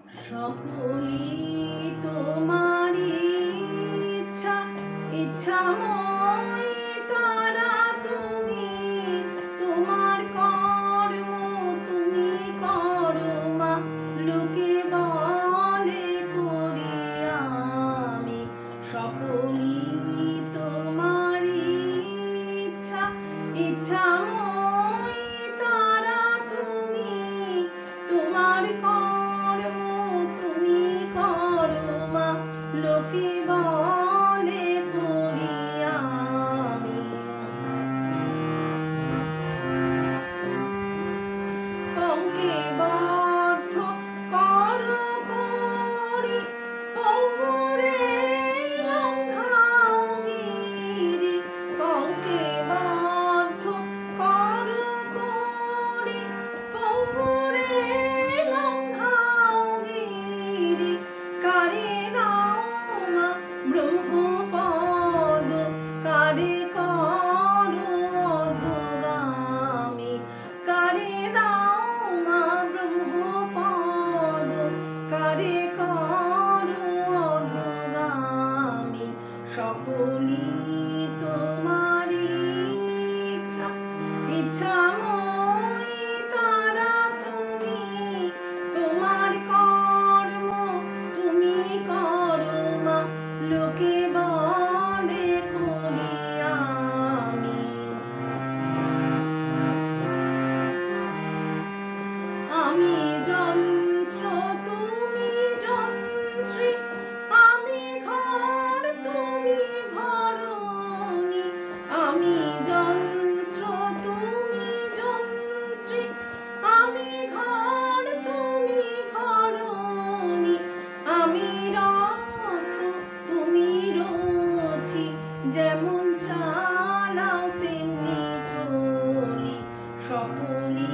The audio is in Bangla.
সকলি তোমারি ইচ্ছা, ইচ্ছাময় তারা তুমি। তোমার কর্ম তুমি করো মা, লোকে বলে করি আমি। সকলি তোমারি ইচ্ছা, ইচ্ছাময় তারা তুমি। তোমার কর্ম তুমি করো মা, লোকে বলে করি আমি। পঙ্কে বদ্ধ করো করি, পঙ্গুরে লঙ্ঘাও গিরি। পঙ্কে বদ্ধ করো করি, পঙ্গুরে লঙ্ঘাও গিরি। কারে দাও মা ব্রহ্মপদ, কারে করো অধোগামী। কারে দাও মা ব্রহ্মপদ, কারে করো অধোগামী। সকলি তোমারি ইচ্ছা, ইচ্ছাময় তারা তুমি। তোমার কর্ম তুমি করো মা, লোকে বলে করি আমি। আমি যন্ত্র তুমি যন্ত্রী, আমি ঘর তুমি ঘরণী। আমি যন্ত্র তুমি যন্ত্রী, আমি ঘর তুমি ঘরণী। আমি রথ তুমি রথী, যেমন চালাও তেমনি চলি। সকলি